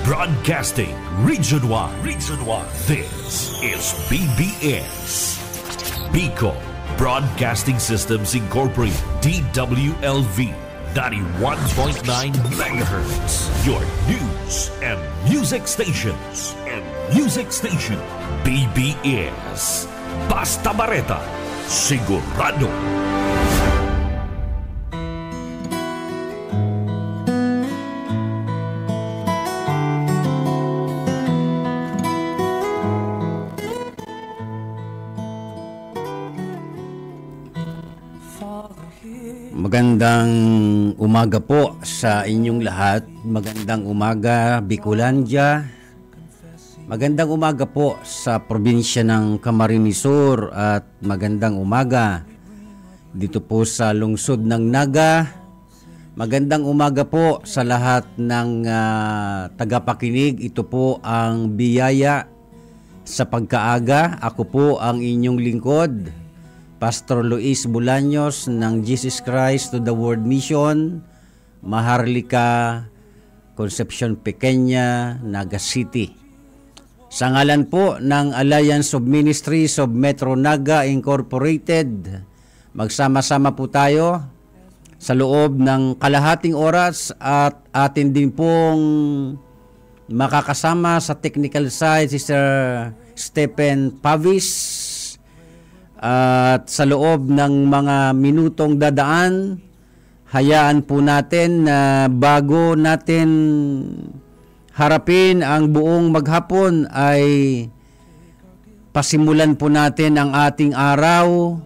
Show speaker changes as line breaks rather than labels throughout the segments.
Broadcasting Region 1. This is BBS. Bicol Broadcasting Systems Incorporated. DWLV 91.9 MHz. Your news and music stations. BBS. Basta Bareta. Sigurado.
Magandang umaga po sa inyong lahat. Magandang umaga, Bicolandia. Magandang umaga po sa probinsya ng Camarines Sur at magandang umaga dito po sa lungsod ng Naga. Magandang umaga po sa lahat ng tagapakinig. Ito po ang biyaya sa pagkaaga. Ako po ang inyong lingkod, Pastor Luis Bolaños ng Jesus Christ to the World Mission, Maharlika, Concepcion Pequeña, Naga City. Sa ngalan po ng Alliance of Ministries of Metro Naga Incorporated, magsama-sama po tayo sa loob ng kalahating oras at atin din pong makakasama sa technical side si Sir Stephen Pavis. At sa loob ng mga minutong dadaan, hayaan po natin na bago natin harapin ang buong maghapon ay pasimulan po natin ang ating araw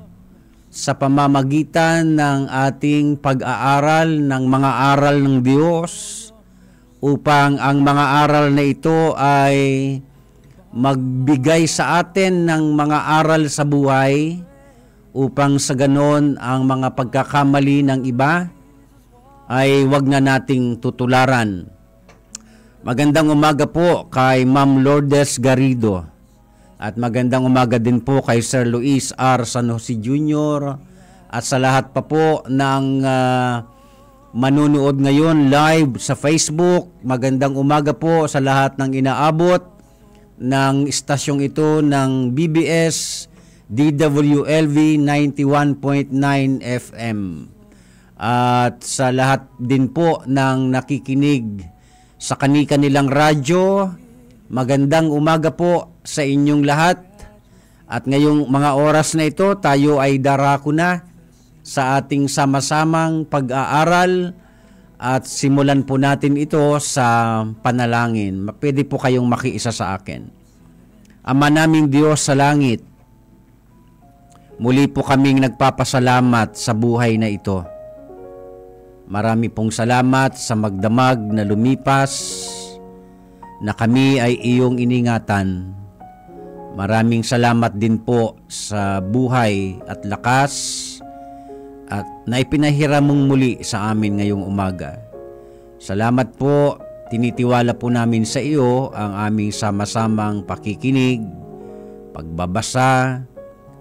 sa pamamagitan ng ating pag-aaral ng mga aral ng Diyos upang ang mga aral na ito ay magbigay sa atin ng mga aral sa buhay upang sa ganon ang mga pagkakamali ng iba ay wag na nating tutularan. Magandang umaga po kay Ma'am Lourdes Garrido at magandang umaga din po kay Sir Luis R. San Jose Jr. at sa lahat pa po ng manunood ngayon live sa Facebook. Magandang umaga po sa lahat ng inaabot ng istasyong ito ng BBS DWLV 91.9 FM at sa lahat din po ng nakikinig sa kani-kanilang radyo. Magandang umaga po sa inyong lahat at ngayong mga oras na ito tayo ay darako na sa ating sama-samang pag-aaral at simulan po natin ito sa panalangin. Pwede po kayong makiisa sa akin. Ama naming Diyos sa langit, muli po kaming nagpapasalamat sa buhay na ito. Marami pong salamat sa magdamag na lumipas na kami ay iyong iningatan. Maraming salamat din po sa buhay at lakas at naipinahiram mong muli sa amin ngayong umaga. Salamat po, tinitiwala po namin sa iyo ang aming sama-samang pakikinig, pagbabasa,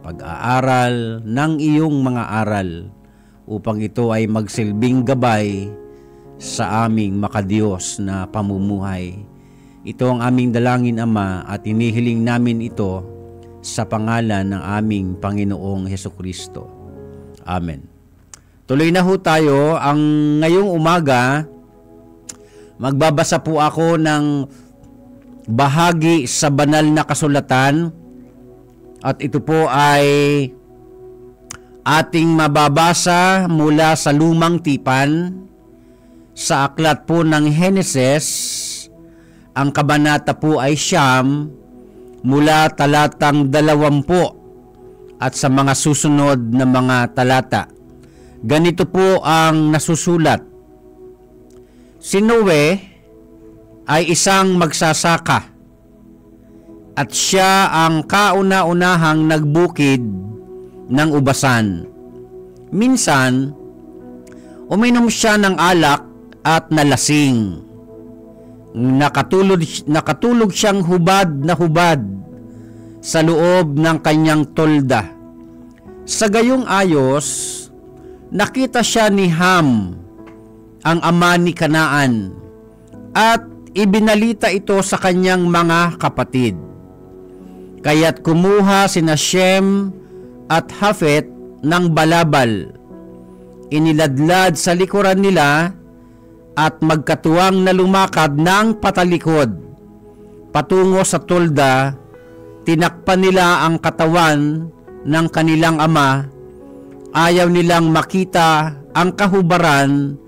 pag-aaral ng iyong mga aral upang ito ay magsilbing gabay sa aming makadiyos na pamumuhay. Ito ang aming dalangin, Ama, at inihiling namin ito sa pangalan ng aming Panginoong Hesukristo. Amen. Tuloy na ho tayo. Ang ngayong umaga, magbabasa po ako ng bahagi sa banal na kasulatan at ito po ay ating mababasa mula sa Lumang Tipan sa aklat po ng Heneses. Ang kabanata po ay 9 mula talatang 20 at sa mga susunod na mga talata. Ganito po ang nasusulat. Si Noe ay isang magsasaka at siya ang kauna-unahang nagbukid ng ubasan. Minsan, uminom siya ng alak at nalasing. Nakatulog siyang hubad na hubad sa loob ng kanyang tolda. Sa gayong ayos, nakita siya ni Ham, ang ama ni Kanaan, at ibinalita ito sa kanyang mga kapatid. Kaya't kumuha sina Shem at Hafet ng balabal. Iniladlad sa likuran nila at magkatuwang na lumakad ng patalikod. Patungo sa tolda, tinakpan nila ang katawan ng kanilang ama. Ayaw nilang makita ang kahubaran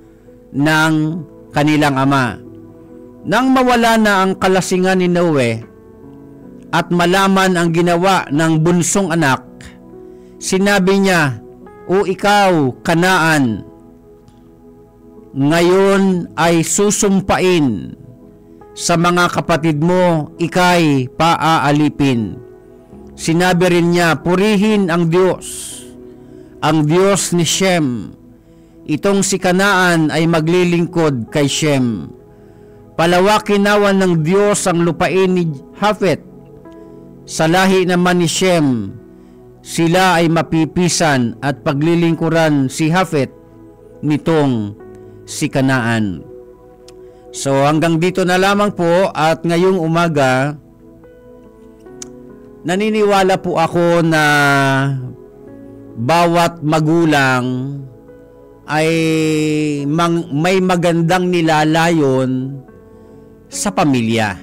ng kanilang ama. Nang mawala na ang kalasingan ni Noe at malaman ang ginawa ng bunsong anak, sinabi niya, "O ikaw, Kanaan, ngayon ay susumpain sa mga kapatid mo, ika'y paaalipin." Sinabi rin niya, "Purihin ang Diyos ni Shem. Itong si Kanaan ay maglilingkod kay Shem. Palawakin nawa ng Diyos ang lupain ni Hafet. Sa lahi naman ni Shem, sila ay mapipisan at paglilingkuran si Hafet nitong si Kanaan." So hanggang dito na lamang po, at ngayong umaga, naniniwala po ako na bawat magulang ay may magandang nilalayon sa pamilya.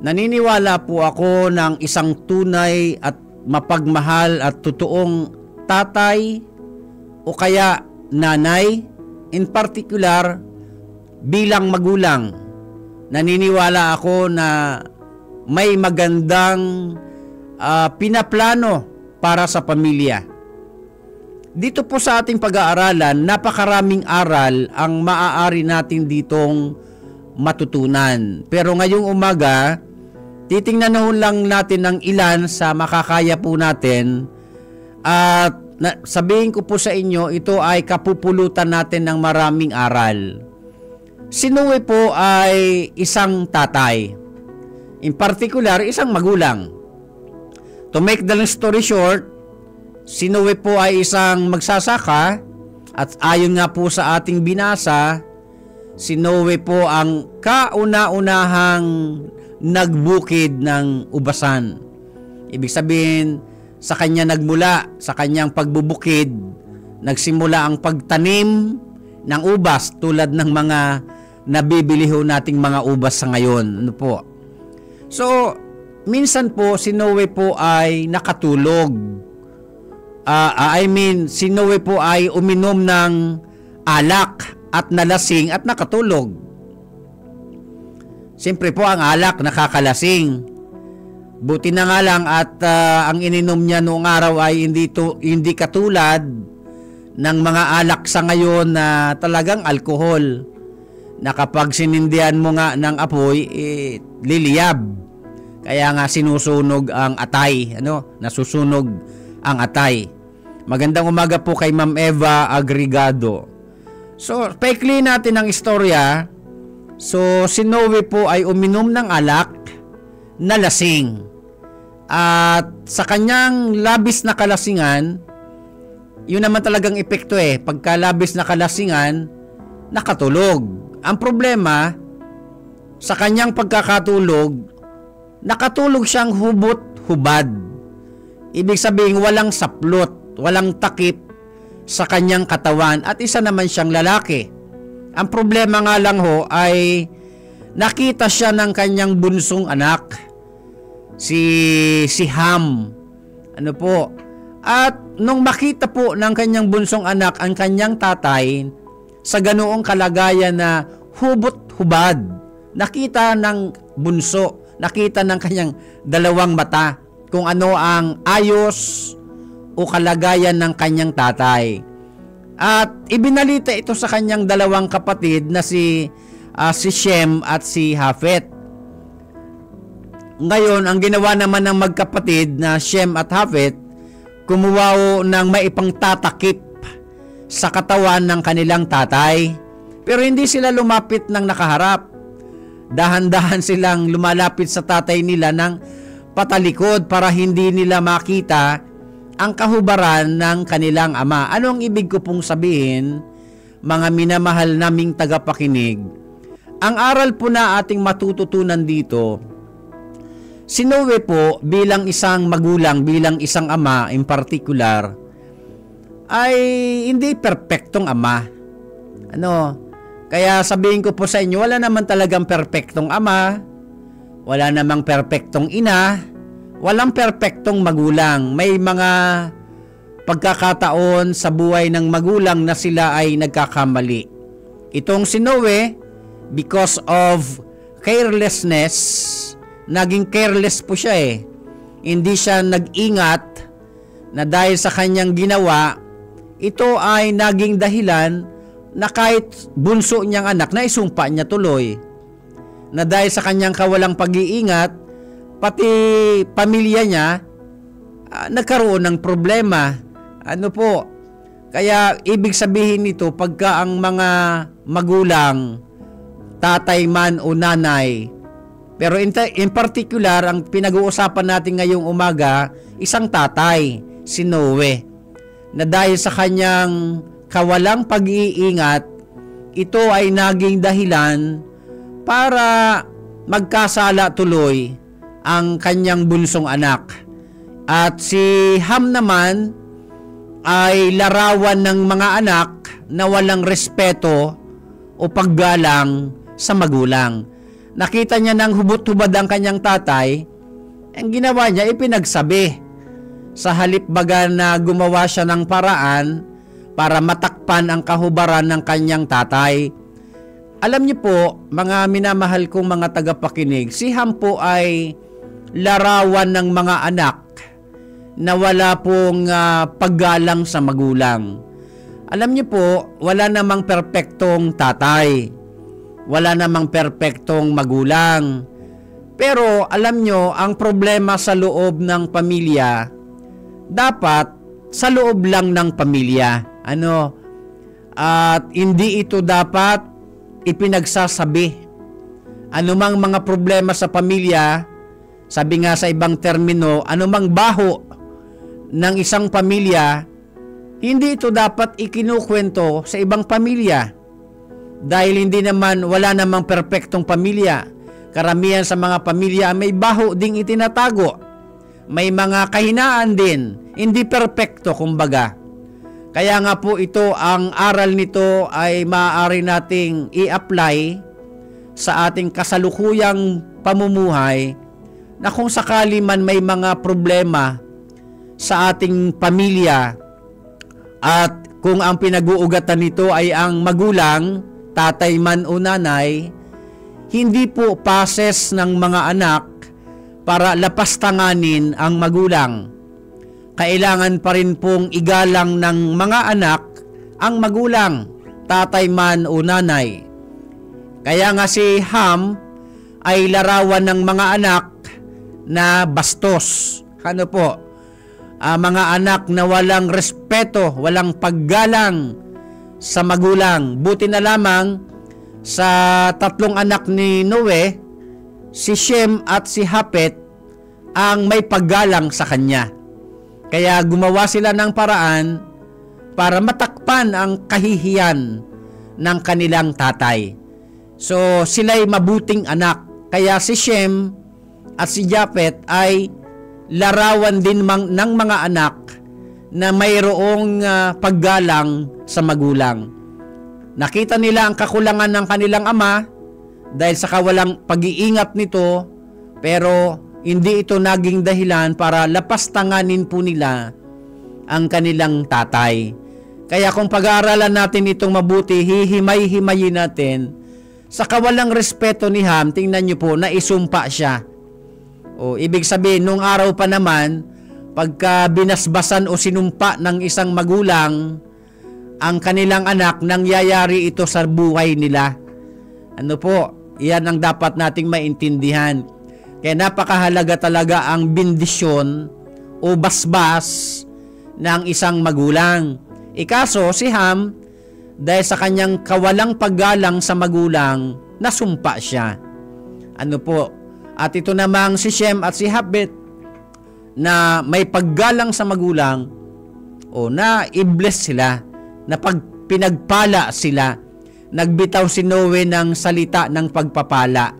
Naniniwala po ako ng isang tunay at mapagmahal at totoong tatay o kaya nanay, in particular bilang magulang. Naniniwala ako na may magandang pinaplano para sa pamilya. Dito po sa ating pag-aaralan, napakaraming aral ang maaari natin ditong matutunan. Pero ngayong umaga, titingnan lang natin ng ilan sa makakaya po natin, at sabihin ko po sa inyo, ito ay kapupulutan natin ng maraming aral. Si Noe po ay isang tatay. In particular, isang magulang. To make the long story short, si Noe po ay isang magsasaka, at ayon nga po sa ating binasa, si Noe po ang kauna-unahang nagbukid ng ubasan. Ibig sabihin, sa kanya nagmula, sa kanyang pagbubukid, nagsimula ang pagtanim ng ubas tulad ng mga nabibili ho nating mga ubas sa ngayon. Ano po? So, minsan po si Noe po ay nakatulog. Si Noe po ay uminom ng alak at nalasing at nakatulog. Siyempre po ang alak nakakalasing. Buti na nga lang at ang ininom niya noong araw ay hindi katulad ng mga alak sa ngayon na talagang alkohol, na kapag sinindihan mo nga ng apoy, liliyab. Kaya nga sinusunog ang atay, nasusunog ang atay. Magandang umaga po kay Ma'am Eva Agregado. So, paikli natin ang istorya. So, si Noe po ay uminom ng alak, nalasing. At sa kanyang labis na kalasingan, yun naman talagang epekto pagka labis na kalasingan, nakatulog. Ang problema, sa kanyang pagkakatulog, nakatulog siyang hubot-hubad. Ibig sabihin, walang saplot, walang takip sa kanyang katawan, at isa naman siyang lalaki. Ang problema nga lang ho ay nakita siya ng kanyang bunsong anak, si Ham. At nung makita po ng kanyang bunsong anak ang kanyang tatay sa ganoong kalagayan na hubot-hubad, nakita ng bunso, nakita ng kanyang dalawang mata kung ano ang ayos o kalagayan ng kanyang tatay. At ibinalita ito sa kanyang dalawang kapatid na si Shem at si Hafet. Ngayon, ang ginawa naman ng magkapatid na Shem at Hafet, kumuha ng maipangtatakip sa katawan ng kanilang tatay. Pero hindi sila lumapit ng nakaharap. Dahan-dahan silang lumalapit sa tatay nila ng patalikod para hindi nila makita ang kahubaran ng kanilang ama. Ano ang ibig ko pong sabihin, mga minamahal naming tagapakinig? ang aral po na ating matututunan dito, si Noe po bilang isang magulang, bilang isang ama in particular, ay hindi perpektong ama. Kaya sabihin ko po sa inyo, wala naman talagang perpektong ama, wala namang perpektong ina, walang perpektong magulang. May mga pagkakataon sa buhay ng magulang na sila ay nagkakamali. Itong si Noe, because of carelessness, naging careless po siya Hindi siya nag-ingat na dahil sa kanyang ginawa, ito ay naging dahilan na kahit bunso niyang anak na isumpa niya tuloy. Na dahil sa kanyang kawalang pag-iingat, pati pamilya niya nagkaroon ng problema. Kaya ibig sabihin nito, pagka ang mga magulang, tatay man o nanay, pero in particular, ang pinag-uusapan natin ngayong umaga, isang tatay, si Noe, na dahil sa kanyang kawalang pag-iingat, ito ay naging dahilan para magkasala tuloy ang kanyang bunsong anak. At si Ham naman ay larawan ng mga anak na walang respeto o paggalang sa magulang. Nakita niya ng hubot-hubad ang kanyang tatay, ang ginawa niya ipinagsabi. Sa halip baga na gumawa siya ng paraan para matakpan ang kahubaran ng kanyang tatay. Alam niyo po, mga minamahal kong mga tagapakinig, si Ham po ay larawan ng mga anak na wala pong paggalang sa magulang. Alam niyo po, wala namang perpektong tatay. Wala namang perpektong magulang. Pero alam niyo, ang problema sa loob ng pamilya, dapat sa loob lang ng pamilya. At hindi ito dapat ipinagsasabi. Anumang mga problema sa pamilya, sabi nga sa ibang termino, anumang baho ng isang pamilya, hindi ito dapat ikinukwento sa ibang pamilya. Dahil wala namang perpektong pamilya. Karamihan sa mga pamilya may baho ding itinatago. May mga kahinaan din, hindi perpekto kumbaga. Kaya nga po ito, ang aral nito ay maaari nating i-apply sa ating kasalukuyang pamumuhay, na kung sakali man may mga problema sa ating pamilya at kung ang pinag-uugatan nito ay ang magulang, tatay man o nanay, hindi po pases ng mga anak para lapastanganin ang magulang. Kailangan pa rin pong igalang ng mga anak ang magulang, tatay man o nanay. Kaya nga si Ham ay larawan ng mga anak na bastos. Mga anak na walang respeto, walang paggalang sa magulang. Buti na lamang sa tatlong anak ni Noe, si Shem at si Hapet ang may paggalang sa kanya. Kaya gumawa sila ng paraan para matakpan ang kahihiyan ng kanilang tatay. So sila'y mabuting anak. Kaya si Shem at si Japet ay larawan din ng mga anak na mayroong paggalang sa magulang. Nakita nila ang kakulangan ng kanilang ama dahil sa kawalang pag-iingat nito, pero hindi ito naging dahilan para lapastanganin po nila ang kanilang tatay. Kaya kung pag-aaralan natin itong mabuti, hihimay-himayin natin, sa kawalang respeto ni Ham, tingnan niyo po, naisumpa siya. Ibig sabihin, nung araw pa naman, pagka binasbasan o sinumpa ng isang magulang ang kanilang anak, nangyayari ito sa buhay nila. Iyan ang dapat nating maintindihan. Kaya napakahalaga talaga ang bendisyon o basbas ng isang magulang. Ikaso, si Ham, dahil sa kanyang kawalang paggalang sa magulang, nasumpa siya. At ito namang si Shem at si Hapet na may paggalang sa magulang, na i-bless sila, na pinagpala sila. nagbitaw si Noe ng salita ng pagpapala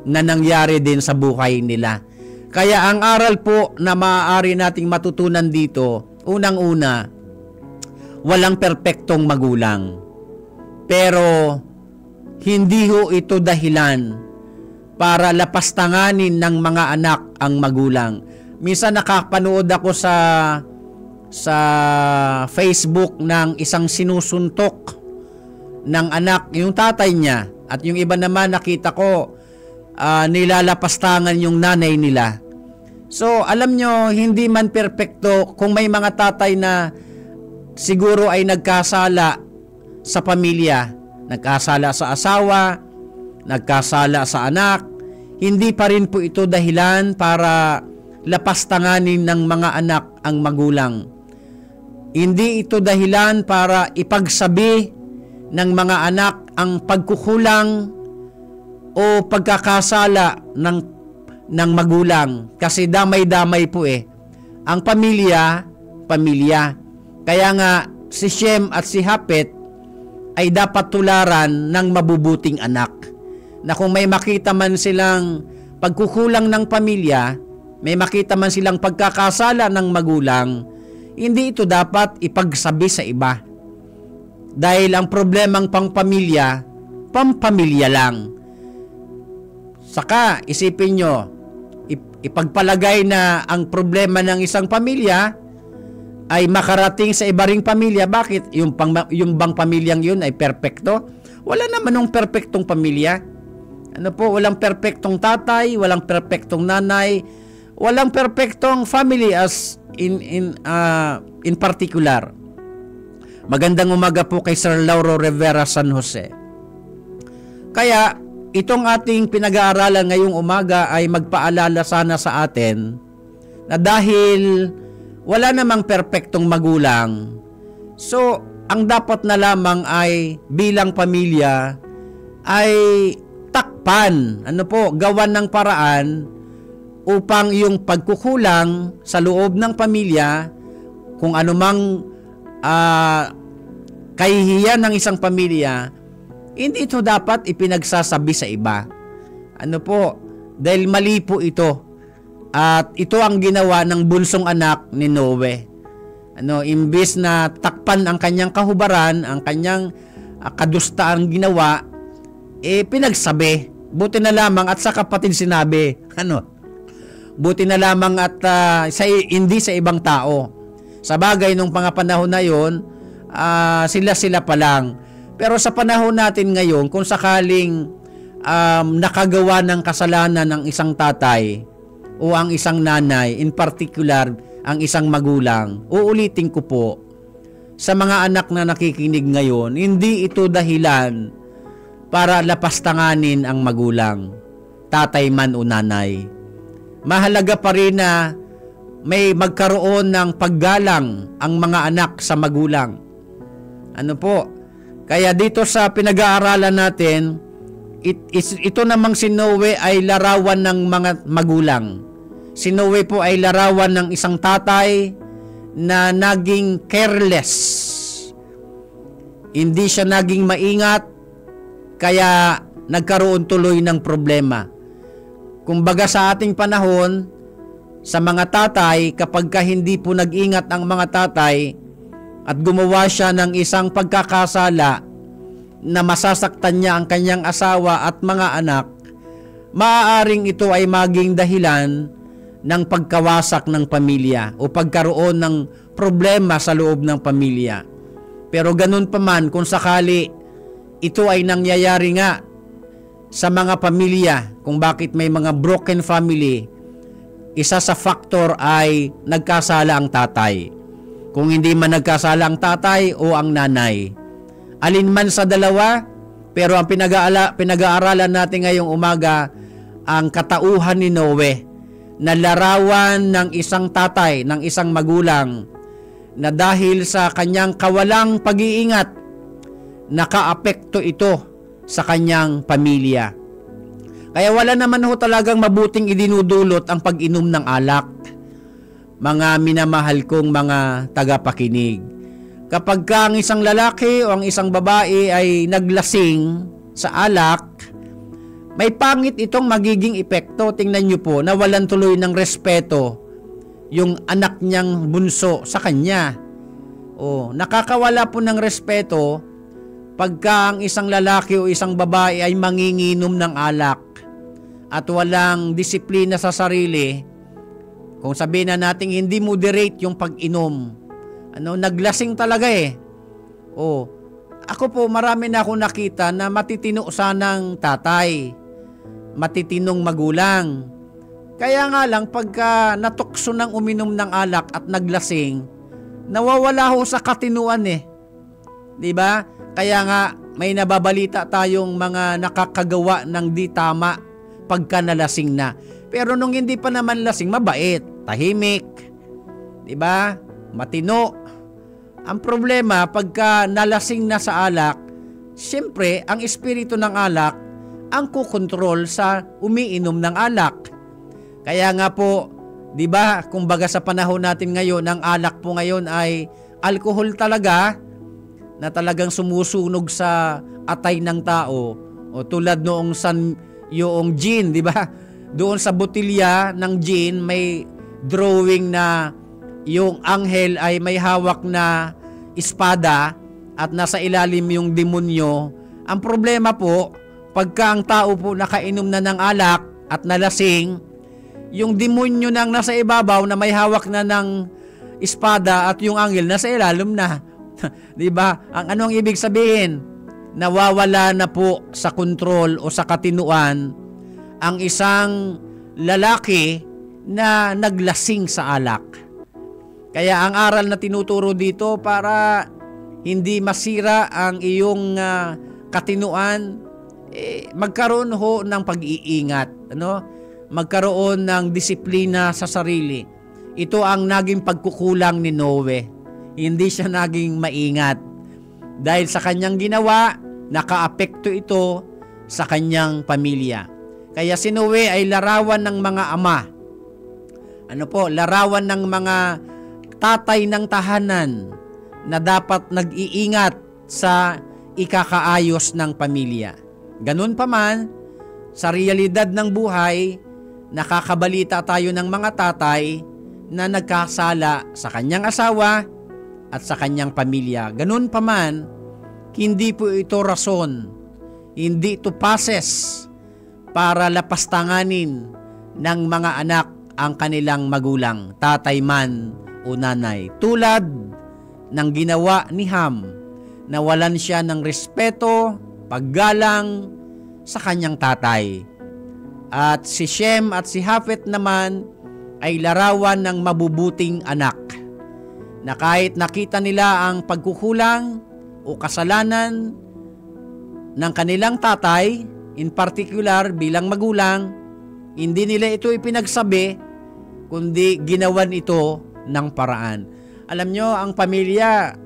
na nangyari din sa buhay nila. Kaya ang aral po na maaari nating matutunan dito, unang-una, walang perpektong magulang. Pero hindi ho ito dahilan para lapastanganin ng mga anak ang magulang. Minsan nakapanood ako sa Facebook ng isang sinusuntok ng anak, yung tatay niya, at yung iba naman nakita ko nilalapastangan yung nanay nila. So alam nyo, hindi man perpekto kung may mga tatay na siguro ay nagkasala sa pamilya, nagkasala sa asawa, nagkasala sa anak, hindi pa rin po ito dahilan para lapastanganin ng mga anak ang magulang. Hindi ito dahilan para ipagsabi ng mga anak ang pagkukulang o pagkakasala ng magulang. Kasi damay-damay po ang pamilya. Kaya nga si Shem at si Hapet ay dapat tularan ng mabubuting anak. Na kung may makita man silang pagkukulang ng pamilya, may makita man silang pagkakasala ng magulang, hindi ito dapat ipagsabi sa iba. Dahil ang problemang pampamilya lang. Saka isipin nyo, ipagpalagay na ang problema ng isang pamilya ay makarating sa iba ring pamilya. Bakit? Yung bang pamilyang yun ay perpekto? Wala naman ng perpektong pamilya. Walang perpektong tatay, walang perpektong nanay, walang perpektong family as in particular. Magandang umaga po kay Sir Lauro Rivera San Jose. Kaya itong ating pinag-aaralan ngayong umaga ay magpaalala sana sa atin na dahil wala namang perpektong magulang, so ang dapat na lamang ay bilang pamilya ay takpan, gawan ng paraan upang yung pagkukulang sa loob ng pamilya, kung anumang kahihiyan ng isang pamilya, hindi ito dapat ipinagsasabi sa iba. Dahil mali po ito. At ito ang ginawa ng bunsong anak ni Noe. Imbis na takpan ang kanyang kahubaran, ang kanyang kadustaan ginawa, pinagsabi. Buti na lamang at sa kapatid sinabi. Buti na lamang at hindi sa ibang tao. Sa bagay nung panahon na yon, sila pa lang. Pero sa panahon natin ngayon, kung sakaling nakagawa ng kasalanan ng isang tatay o ang isang nanay, in particular ang isang magulang, uulitin ko po, sa mga anak na nakikinig ngayon, hindi ito dahilan para lapastanganin ang magulang, tatay man o nanay. Mahalaga pa rin na may magkaroon ng paggalang ang mga anak sa magulang. Kaya dito sa pinag-aaralan natin, ito namang si Noe ay larawan ng mga magulang. Si Noe po ay larawan ng isang tatay na naging careless. Hindi siya naging maingat, kaya nagkaroon tuloy ng problema. Kumbaga sa ating panahon, sa mga tatay, kapag hindi po nag-ingat ang mga tatay at gumawa siya ng isang pagkakasala na masasaktan niya ang kanyang asawa at mga anak, maaaring ito ay maging dahilan ng pagkawasak ng pamilya o pagkaroon ng problema sa loob ng pamilya. Pero ganun pa man, kung sakali ito ay nangyayari nga sa mga pamilya, kung bakit may mga broken family, isa sa faktor ay nagkasala ang tatay. Kung hindi man nagkasala ang tatay o ang nanay, alin man sa dalawa, pero ang pinag-aaralan natin ngayong umaga, ang katauhan ni Noe, na larawan ng isang tatay, ng isang magulang, na dahil sa kanyang kawalang pag-iingat, nakaapekto ito sa kanyang pamilya. Kaya wala naman ho talagang mabuting idinudulot ang pag-inom ng alak. Mga minamahal kong mga tagapakinig, Kapag ka ang isang lalaki o ang isang babae ay naglasing sa alak, may pangit itong magiging epekto. Tingnan nyo po, nawalan tuloy ng respeto yung anak niyang bunso sa kanya. Nakakawala po ng respeto pagka ang isang lalaki o isang babae ay manginginom ng alak at walang disiplina sa sarili. Kung sabihin na natin hindi moderate yung pag-inom, naglasing talaga Ako po, marami na ako nakita na matitino sanang tatay, matitinong magulang. Kaya nga lang, pagka natukso ng uminom ng alak at naglasing, nawawala ho sa katinuan Diba? Kaya nga, may nababalita tayong mga nakakagawa ng di tama pagka nalasing na. Pero nung hindi pa naman lasing, mabait, tahimik, diba? Matino. Ang problema, pagka nalasing na sa alak, siyempre, ang espiritu ng alak ang kukontrol sa umiinom ng alak. Kaya nga po, di ba, kumbaga sa panahon natin ngayon, ang alak po ngayon ay alcohol talaga, na talagang sumusunog sa atay ng tao. Tulad noong yung gin, di ba? Doon sa botilya ng gin, may drawing na yung anghel ay may hawak na espada at nasa ilalim yung demonyo. Ang problema po, pagka ang tao po nakainom na ng alak at nalasing, yung demonyo nang nasa ibabaw na may hawak na ng espada at yung anghel nasa ilalim na. Diba? Anong ibig sabihin? Nawawala na po sa kontrol o sa katinuan ang isang lalaki na naglasing sa alak. Kaya ang aral na tinuturo dito para hindi masira ang iyong katinuan, magkaroon ho ng pag-iingat, magkaroon ng disiplina sa sarili. Ito ang naging pagkukulang ni Noe. Hindi siya naging maingat. Dahil sa kanyang ginawa, nakaapekto ito sa kanyang pamilya. Kaya si Noe ay larawan ng mga ama. Larawan ng mga tatay ng tahanan na dapat nag-iingat sa ikakaayos ng pamilya. Ganun pa man, sa realidad ng buhay, nakakabalita tayo ng mga tatay na nagkasala sa kanyang asawa at sa kanyang pamilya. Ganun pa man, hindi po ito rason, hindi ito pases para lapastanganin ng mga anak ang kanilang magulang, tatay man o nanay. Tulad ng ginawa ni Ham, nawalan siya ng respeto, paggalang sa kanyang tatay. At si Shem at si Hafet naman ay larawan ng mabubuting anak, na kahit nakita nila ang pagkukulang o kasalanan ng kanilang tatay, in particular bilang magulang, hindi nila ito ipinagsabi, kundi ginawan ito ng paraan. Alam nyo, ang pamilya,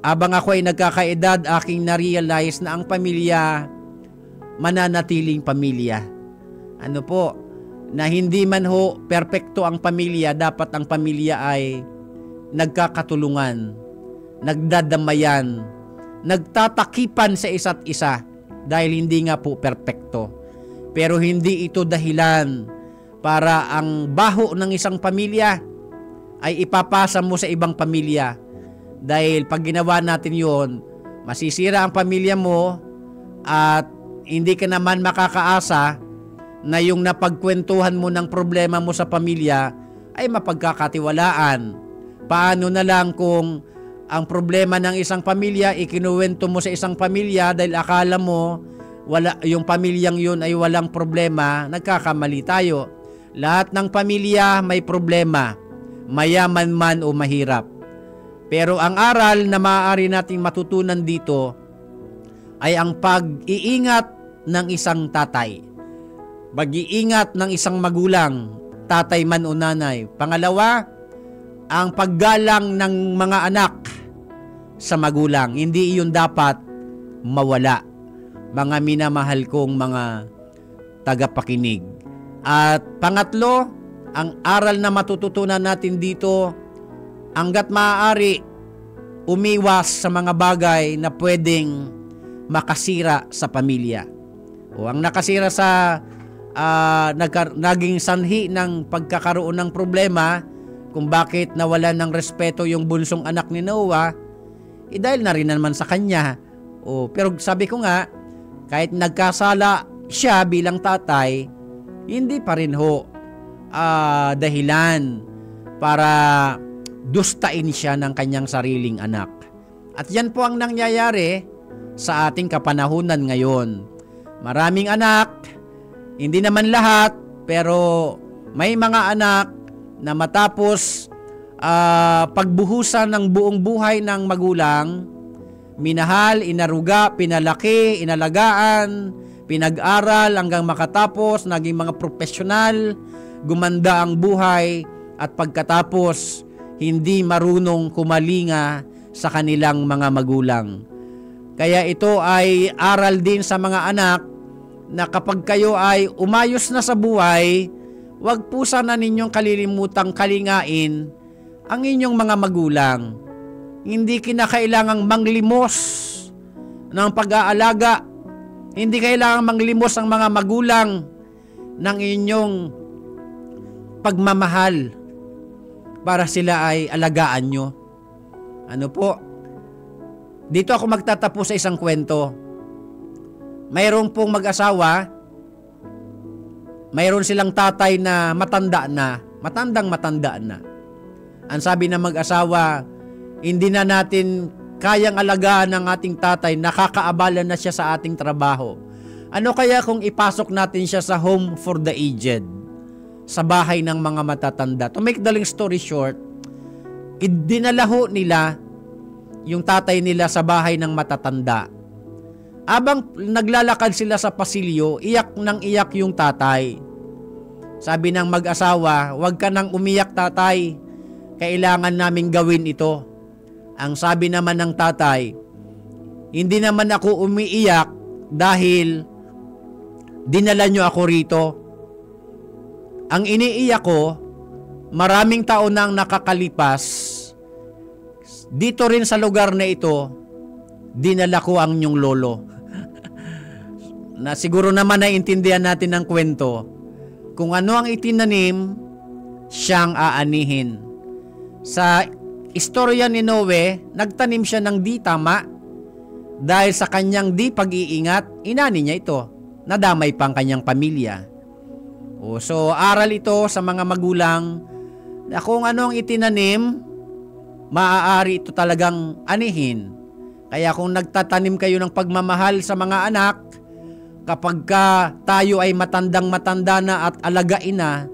abang ako ay nagkakaedad, aking na-realize na ang pamilya, mananatiling pamilya. Na hindi man ho perpekto ang pamilya, dapat ang pamilya ay nagkakatulungan, nagdadamayan, nagtatakipan sa isa't isa dahil hindi nga po perpekto. Pero hindi ito dahilan para ang baho ng isang pamilya ay ipapasa mo sa ibang pamilya. Dahil pag ginawa natin yon, masisira ang pamilya mo at hindi ka naman makakaasa na yung napagkwentuhan mo ng problema mo sa pamilya ay mapagkakatiwalaan. Paano na lang kung ang problema ng isang pamilya ikinuwento mo sa isang pamilya dahil akala mo yung pamilyang yun ay walang problema, nagkakamali tayo. Lahat ng pamilya may problema, mayaman man o mahirap. Pero ang aral na maaari nating matutunan dito ay ang pag-iingat ng isang tatay. Pag-iingat ng isang magulang, tatay man o nanay. Pangalawa, ang paggalang ng mga anak sa magulang. Hindi iyon dapat mawala, mga minamahal kong mga tagapakinig. At pangatlo, ang aral na matututunan natin dito, hanggat maaari, umiwas sa mga bagay na pwedeng makasira sa pamilya. O ang nakasira sa naging sanhi ng pagkakaroon ng problema kung bakit nawalan ng respeto yung bunsong anak ni Noah, dahil na rin naman sa kanya. Pero sabi ko nga, kahit nagkasala siya bilang tatay, hindi pa rin dahilan para dustain siya ng kanyang sariling anak. At yan po ang nangyayari sa ating kapanahunan ngayon. Maraming anak, hindi naman lahat, pero may mga anak na matapos pagbuhusan ng buong buhay ng magulang, minahal, inaruga, pinalaki, inalagaan, pinag-aral hanggang makatapos, naging mga profesional, gumanda ang buhay, at pagkatapos, hindi marunong kumalinga sa kanilang mga magulang. Kaya ito ay aral din sa mga anak na kapag kayo ay umayos na sa buhay, huwag po sana ninyong kalilimutang kalingain ang inyong mga magulang. Hindi kinakailangang manglimos ng pag-aalaga. Hindi kailangang manglimos ang mga magulang ng inyong pagmamahal para sila ay alagaan nyo. Ano po? Dito ako magtatapos sa isang kwento. Mayroong pong mag-asawa, mayroon silang tatay na matanda na, matanda na. Ang sabi ng mag-asawa, hindi na natin kayang alagaan ng ating tatay, nakakaabala na siya sa ating trabaho. Ano kaya kung ipasok natin siya sa home for the aged, sa bahay ng mga matatanda? To make the long story short, idinalaho nila yung tatay nila sa bahay ng matatanda. Abang naglalakad sila sa pasilyo, iyak nang iyak yung tatay. Sabi ng mag-asawa, huwag ka nang umiyak tatay, kailangan naming gawin ito. Ang sabi naman ng tatay, hindi naman ako umiiyak dahil dinala nyo ako rito. Ang iniiyak ko, maraming taon nang nakakalipas, dito rin sa lugar na ito, dinala ko ang inyong lolo. Na siguro naman naiintindihan natin ng kwento, kung ano ang itinanim, siyang aanihin. Sa istorya ni Noe, nagtanim siya ng di tama. Dahil sa kanyang di pag-iingat, inani niya ito. Nadamay pang kanyang pamilya. So, aral ito sa mga magulang na kung ano ang itinanim, maaari ito talagang anihin. Kaya kung nagtatanim kayo ng pagmamahal sa mga anak, kapag tayo ay matandang-matanda na at alagain na,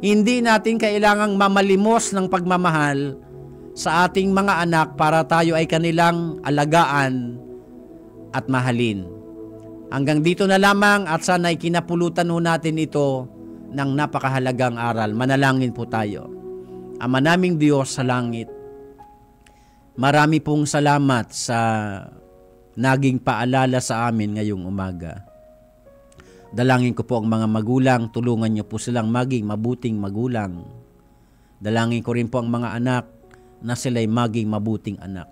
hindi natin kailangang mamalimos ng pagmamahal sa ating mga anak para tayo ay kanilang alagaan at mahalin. Hanggang dito na lamang at sana'y kinapulutan natin ito ng napakahalagang aral. Manalangin po tayo. Ama naming Diyos sa langit, marami pong salamat sa naging paalala sa amin ngayong umaga. Dalangin ko po ang mga magulang, tulungan niyo po silang maging mabuting magulang. Dalangin ko rin po ang mga anak na sila'y maging mabuting anak.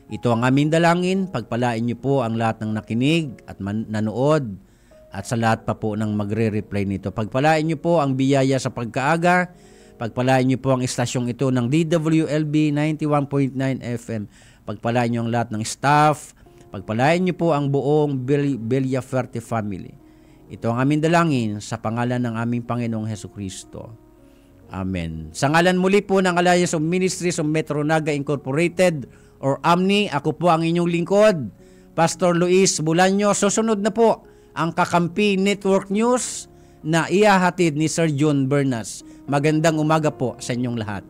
Ito ang aming dalangin, pagpalain niyo po ang lahat ng nakinig at nanood at sa lahat pa po ng magre-reply nito. Pagpalain niyo po ang biyaya sa pagkaaga, pagpalain niyo po ang istasyong ito ng DWLB 91.9 FM. Pagpalain niyo ang lahat ng staff, pagpalain niyo po ang buong Villafuerte family. Ito ang aming dalangin sa pangalan ng aming Panginoong Hesukristo. Amen. Sa ngalan muli po ng Alliance of Ministries of Metro Naga Incorporated or AMNI, ako po ang inyong lingkod, Pastor Luis Bulanyo. Susunod na po ang Kakampi Network News na ihahatid ni Sir John Bernas. Magandang umaga po sa inyong lahat.